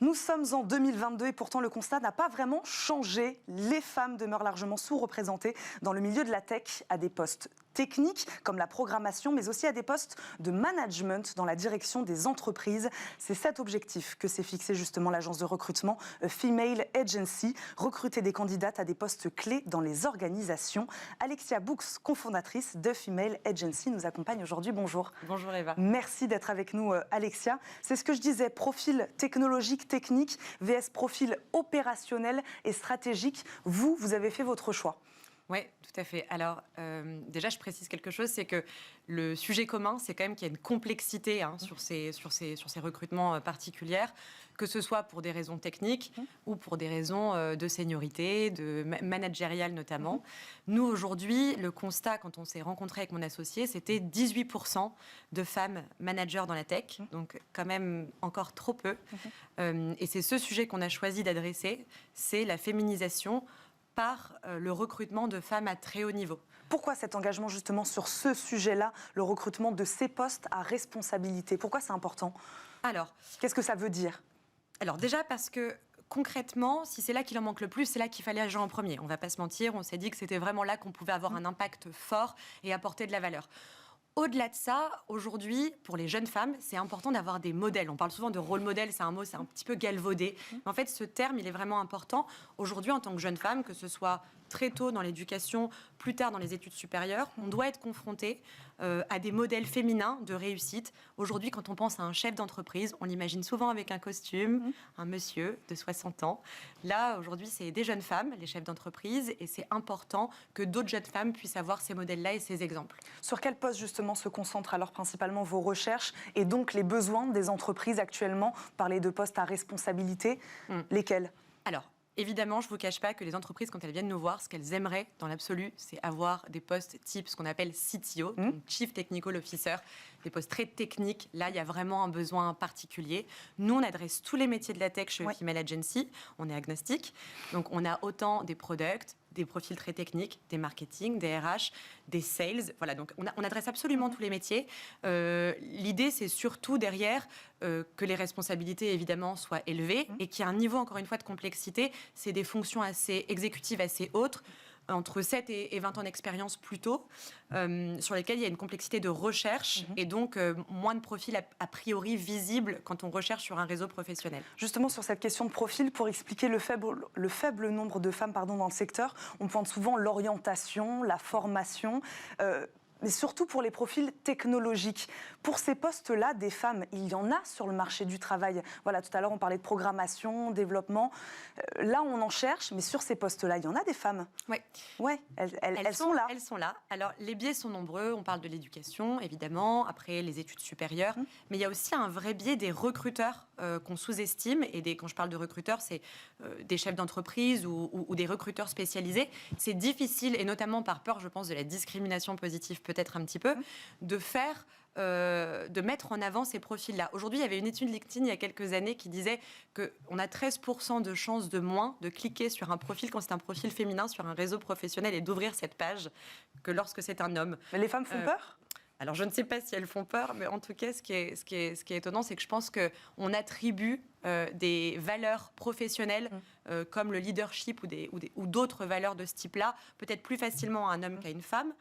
Nous sommes en 2022 et pourtant le constat n'a pas vraiment changé. Les femmes demeurent largement sous-représentées dans le milieu de la tech à des postes techniques comme la programmation, mais aussi à des postes de management dans la direction des entreprises. C'est cet objectif que s'est fixé justement l'agence de recrutement Female Agency, recruter des candidates à des postes clés dans les organisations. Alexia Bux, cofondatrice de Female Agency, nous accompagne aujourd'hui. Bonjour. Bonjour Eva. Merci d'être avec nous Alexia. C'est ce que je disais, profil technologique, technique, vs profil opérationnel et stratégique. Vous avez fait votre choix. Oui, tout à fait. Alors, déjà, je précise quelque chose, c'est que le sujet commun, c'est quand même qu'il y a une complexité sur ces recrutements particuliers, que ce soit pour des raisons techniques ou pour des raisons de seniorité, de managériale notamment. Nous, aujourd'hui, le constat, quand on s'est rencontré avec mon associé, c'était 18% de femmes managers dans la tech, donc quand même encore trop peu. Et c'est ce sujet qu'on a choisi d'adresser, c'est la féminisation par le recrutement de femmes à très haut niveau. Pourquoi cet engagement justement sur ce sujet-là, le recrutement de ces postes à responsabilité? Pourquoi c'est important? Alors, qu'est-ce que ça veut dire? Alors déjà parce que concrètement, si c'est là qu'il en manque le plus, c'est là qu'il fallait agir en premier. On ne va pas se mentir, on s'est dit que c'était vraiment là qu'on pouvait avoir un impact fort et apporter de la valeur. Au-delà de ça, aujourd'hui, pour les jeunes femmes, c'est important d'avoir des modèles. On parle souvent de rôle modèle, c'est un mot, c'est un petit peu galvaudé. Mais en fait, ce terme, il est vraiment important. Aujourd'hui, en tant que jeune femme, que ce soit très tôt dans l'éducation, plus tard dans les études supérieures, on doit être confronté à des modèles féminins de réussite. Aujourd'hui, quand on pense à un chef d'entreprise, on l'imagine souvent avec un costume, un monsieur de 60 ans. Là, aujourd'hui, c'est des jeunes femmes, les chefs d'entreprise, et c'est important que d'autres jeunes femmes puissent avoir ces modèles-là et ces exemples. Sur quel poste, justement, se concentrent alors principalement vos recherches et donc les besoins des entreprises actuellement? Parler de postes à responsabilité, lesquels? Alors, évidemment, je ne vous cache pas que les entreprises, quand elles viennent nous voir, ce qu'elles aimeraient dans l'absolu, c'est avoir des postes type ce qu'on appelle CTO, donc Chief Technical Officer, des postes très techniques. Là, il y a vraiment un besoin particulier. Nous, on adresse tous les métiers de la tech chez Female Agency. On est agnostique. Donc, on a autant des products, des profils très techniques, des marketing, des RH, des sales. Voilà, donc on adresse absolument tous les métiers. L'idée, c'est surtout derrière que les responsabilités, évidemment, soient élevées et qu'il y ait un niveau, encore une fois, de complexité. C'est des fonctions assez exécutives, assez hautes, entre 7 et 20 ans d'expérience plutôt, sur lesquelles il y a une complexité de recherche et donc moins de profils a priori visibles quand on recherche sur un réseau professionnel. Justement, sur cette question de profil, pour expliquer le faible nombre de femmes dans le secteur, on pointe souvent l'orientation, la formation, mais surtout pour les profils technologiques. Pour ces postes-là, des femmes, il y en a sur le marché du travail. Voilà, tout à l'heure, on parlait de programmation, développement. Là, on en cherche, mais sur ces postes-là, il y en a des femmes. Oui. Ouais, elles sont là. Elles sont là. Alors, les biais sont nombreux. On parle de l'éducation, évidemment, après les études supérieures. Mais il y a aussi un vrai biais des recruteurs qu'on sous-estime. Et quand je parle de recruteurs, c'est des chefs d'entreprise ou des recruteurs spécialisés. C'est difficile, et notamment par peur, je pense, de la discrimination positive peut-être un petit peu, de mettre en avant ces profils-là. Aujourd'hui, il y avait une étude LinkedIn il y a quelques années qui disait qu'on a 13% de chances de moins de cliquer sur un profil quand c'est un profil féminin sur un réseau professionnel et d'ouvrir cette page que lorsque c'est un homme. Mais les femmes font peur ? Alors, je ne sais pas si elles font peur, mais en tout cas, ce qui est étonnant, c'est que je pense qu'on attribue des valeurs professionnelles comme le leadership ou d'autres valeurs de ce type-là, peut-être plus facilement à un homme qu'à une femme.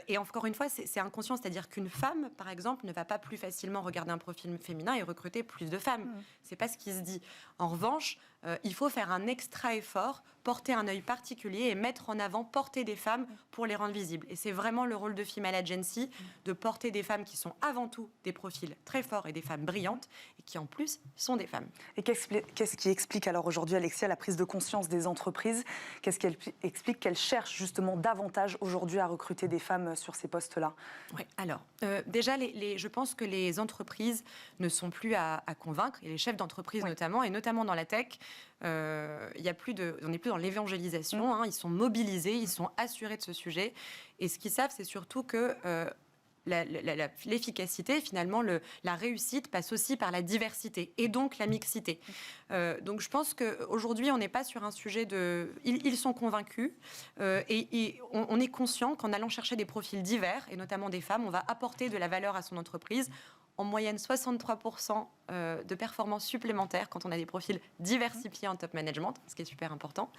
Et encore une fois, c'est inconscient, c'est-à-dire qu'une femme, par exemple, ne va pas plus facilement regarder un profil féminin et recruter plus de femmes. C'est pas ce qui se dit. En revanche, il faut faire un extra effort, porter un œil particulier et mettre en avant, porter des femmes pour les rendre visibles. Et c'est vraiment le rôle de Female Agency, de porter des femmes qui sont avant tout des profils très forts et des femmes brillantes et qui en plus sont des femmes. Et qu'est-ce qui explique alors aujourd'hui, Alexia, la prise de conscience des entreprises? Qu'est-ce qui explique qu'elles cherchent justement davantage aujourd'hui à recruter des femmes sur ces postes-là? Oui, alors, déjà, je pense que les entreprises ne sont plus à convaincre, et les chefs d'entreprise notamment, et notamment dans la tech, on n'est plus dans l'évangélisation, ils sont mobilisés, ils sont assurés de ce sujet, et ce qu'ils savent, c'est surtout que l'efficacité, finalement, la réussite passe aussi par la diversité et donc la mixité. Donc je pense qu'aujourd'hui, on n'est pas sur un sujet de... Ils sont convaincus et on est conscient qu'en allant chercher des profils divers, et notamment des femmes, on va apporter de la valeur à son entreprise en moyenne 63% de performances supplémentaires quand on a des profils diversifiés en top management, ce qui est super important.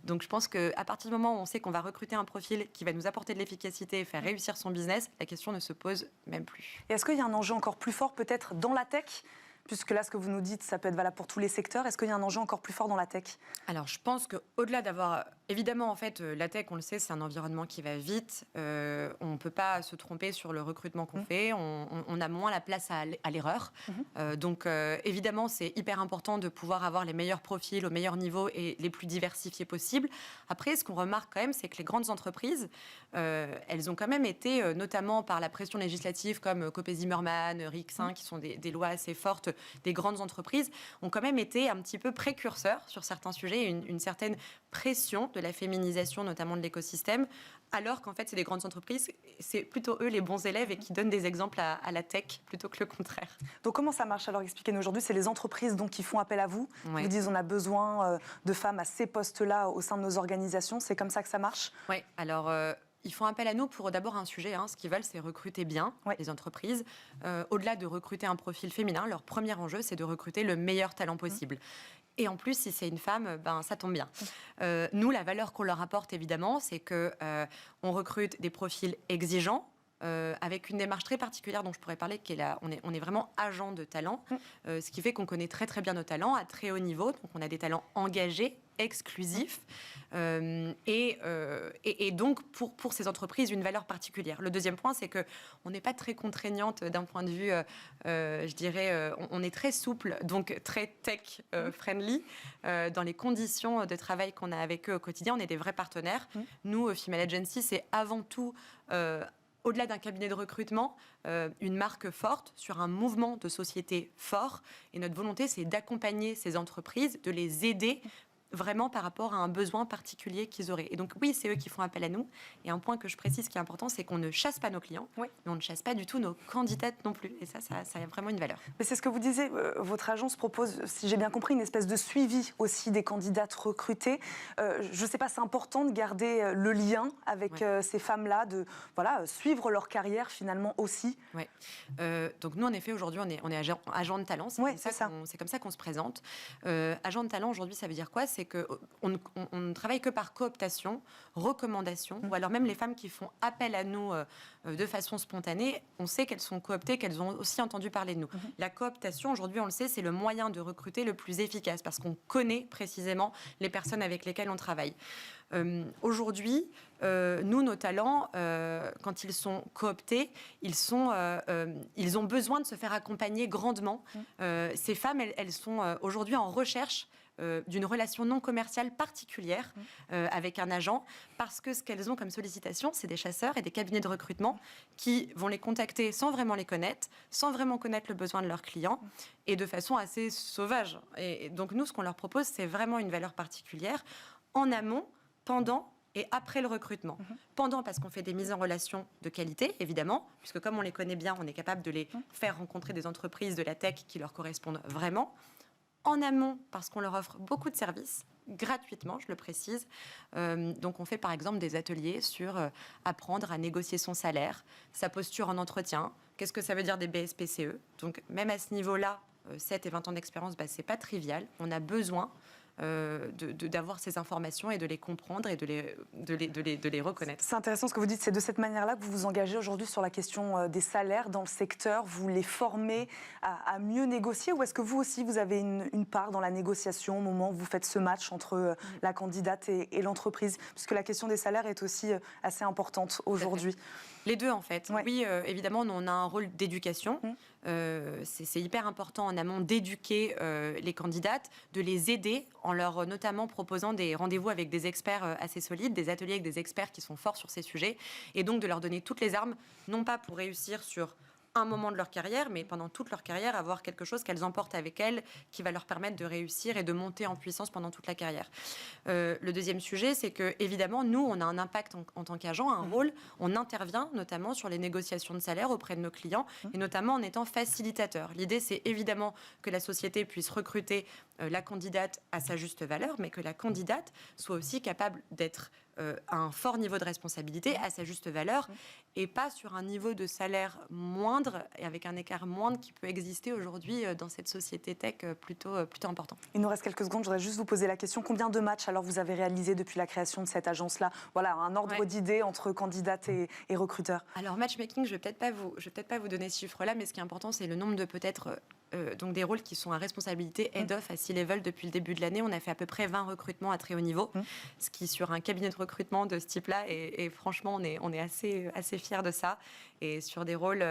Donc je pense qu'à partir du moment où on sait qu'on va recruter un profil qui va nous apporter de l'efficacité et faire réussir son business, la question ne se pose même plus. Et est-ce qu'il y a un enjeu encore plus fort peut-être dans la tech ? Puisque là, ce que vous nous dites, ça peut être valable pour tous les secteurs. Est-ce qu'il y a un enjeu encore plus fort dans la tech ? Alors, je pense qu'au-delà d'avoir... Évidemment, en fait, la tech, on le sait, c'est un environnement qui va vite. On ne peut pas se tromper sur le recrutement qu'on fait. On a moins la place à l'erreur. Donc, évidemment, c'est hyper important de pouvoir avoir les meilleurs profils au meilleur niveau et les plus diversifiés possibles. Après, ce qu'on remarque quand même, c'est que les grandes entreprises, elles ont quand même été, notamment par la pression législative comme Copé-Zimmermann, RIC-5, qui sont des lois assez fortes, des grandes entreprises, ont quand même été un petit peu précurseurs sur certains sujets, une certaine pression de la féminisation, notamment de l'écosystème, alors qu'en fait, c'est des grandes entreprises, c'est plutôt eux les bons élèves et qui donnent des exemples à la tech plutôt que le contraire. Donc comment ça marche ? Alors expliquez-nous aujourd'hui, c'est les entreprises donc, qui font appel à vous. Ouais. Vous dites on a besoin de femmes à ces postes-là au sein de nos organisations. C'est comme ça que ça marche ? Oui, alors... ils font appel à nous pour d'abord un sujet. Ce qu'ils veulent, c'est recruter bien les entreprises. Au-delà de recruter un profil féminin, leur premier enjeu, c'est de recruter le meilleur talent possible. Et en plus, si c'est une femme, ça tombe bien. Nous, la valeur qu'on leur apporte, évidemment, c'est qu'on recrute des profils exigeants, avec une démarche très particulière dont je pourrais parler, qui est on est vraiment agent de talent, ce qui fait qu'on connaît très très bien nos talents à très haut niveau. Donc on a des talents engagés, exclusifs, et donc pour ces entreprises une valeur particulière. Le deuxième point, c'est qu'on n'est pas très contraignante d'un point de vue, je dirais, on est très souple, donc très tech friendly dans les conditions de travail qu'on a avec eux au quotidien. On est des vrais partenaires. Nous, Female Agency, c'est avant tout au-delà d'un cabinet de recrutement, une marque forte sur un mouvement de société fort. Et notre volonté, c'est d'accompagner ces entreprises, de les aider vraiment par rapport à un besoin particulier qu'ils auraient. Et donc oui, c'est eux qui font appel à nous. Et un point que je précise qui est important, c'est qu'on ne chasse pas nos clients, mais on ne chasse pas du tout nos candidates non plus. Et ça a vraiment une valeur. Mais c'est ce que vous disiez, votre agence propose, si j'ai bien compris, une espèce de suivi aussi des candidates recrutées. Je ne sais pas, c'est important de garder le lien avec ces femmes-là, de suivre leur carrière finalement aussi. Oui. Donc nous, en effet, aujourd'hui, on est agent de talent. C'est comme ça qu'on se présente. Agent de talent, aujourd'hui, ça veut dire quoi ? C'est qu'on ne travaille que par cooptation, recommandation, ou alors même les femmes qui font appel à nous de façon spontanée, on sait qu'elles sont cooptées, qu'elles ont aussi entendu parler de nous. La cooptation, aujourd'hui, on le sait, c'est le moyen de recruter le plus efficace, parce qu'on connaît précisément les personnes avec lesquelles on travaille. Aujourd'hui, nous, nos talents, quand ils sont cooptés, ils ont besoin de se faire accompagner grandement. Ces femmes, elles sont aujourd'hui en recherche d'une relation non commerciale particulière avec un agent, parce que ce qu'elles ont comme sollicitation, c'est des chasseurs et des cabinets de recrutement qui vont les contacter sans vraiment les connaître, sans vraiment connaître le besoin de leurs clients, et de façon assez sauvage. Et donc nous, ce qu'on leur propose, c'est vraiment une valeur particulière en amont, pendant et après le recrutement. Pendant, parce qu'on fait des mises en relation de qualité, évidemment, puisque comme on les connaît bien, on est capable de les faire rencontrer des entreprises de la tech qui leur correspondent vraiment. En amont, parce qu'on leur offre beaucoup de services, gratuitement, je le précise. Donc on fait par exemple des ateliers sur apprendre à négocier son salaire, sa posture en entretien, qu'est-ce que ça veut dire des BSPCE. Donc même à ce niveau-là, 7 et 20 ans d'expérience, c'est pas trivial. On a besoin d'avoir ces informations et de les comprendre et de les reconnaître. C'est intéressant ce que vous dites, c'est de cette manière-là que vous vous engagez aujourd'hui sur la question des salaires dans le secteur. Vous les formez à mieux négocier, ou est-ce que vous aussi vous avez une part dans la négociation au moment où vous faites ce match entre la candidate et l'entreprise, puisque la question des salaires est aussi assez importante aujourd'hui. Les deux, en fait. Oui, évidemment, on a un rôle d'éducation. C'est hyper important en amont d'éduquer les candidates, de les aider en leur notamment proposant des rendez-vous avec des experts assez solides, des ateliers avec des experts qui sont forts sur ces sujets, et donc de leur donner toutes les armes, non pas pour réussir sur un moment de leur carrière, mais pendant toute leur carrière, avoir quelque chose qu'elles emportent avec elles qui va leur permettre de réussir et de monter en puissance pendant toute la carrière. Le deuxième sujet, c'est que évidemment, nous, on a un impact en tant qu'agent, un rôle. On intervient notamment sur les négociations de salaire auprès de nos clients, et notamment en étant facilitateur. L'idée, c'est évidemment que la société puisse recruter la candidate à sa juste valeur, mais que la candidate soit aussi capable d'être un fort niveau de responsabilité à sa juste valeur et pas sur un niveau de salaire moindre et avec un écart moindre qui peut exister aujourd'hui dans cette société tech plutôt important. Il nous reste quelques secondes, je voudrais juste vous poser la question. Combien de matchs alors vous avez réalisé depuis la création de cette agence-là? Voilà, un ordre d'idée entre candidates et recruteurs. Alors matchmaking, je ne vais peut-être pas vous donner ce chiffre-là, mais ce qui est important, c'est le nombre de peut-être donc des rôles qui sont à responsabilité head-off à C-level depuis le début de l'année. On a fait à peu près 20 recrutements à très haut niveau, ce qui sur un cabinet de recrutement de ce type-là, et franchement, on est assez fiers de ça. Et sur des rôles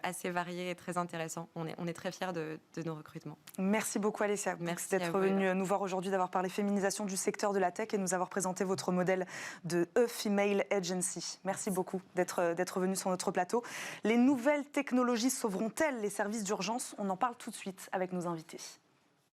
assez variés et très intéressants. On est très fiers de nos recrutements. Merci beaucoup Alessia d'être venue nous voir aujourd'hui, d'avoir parlé féminisation du secteur de la tech et de nous avoir présenté votre modèle de E-Female Agency. Merci beaucoup d'être venue sur notre plateau. Les nouvelles technologies sauveront-elles les services d'urgence? On en parle tout de suite avec nos invités.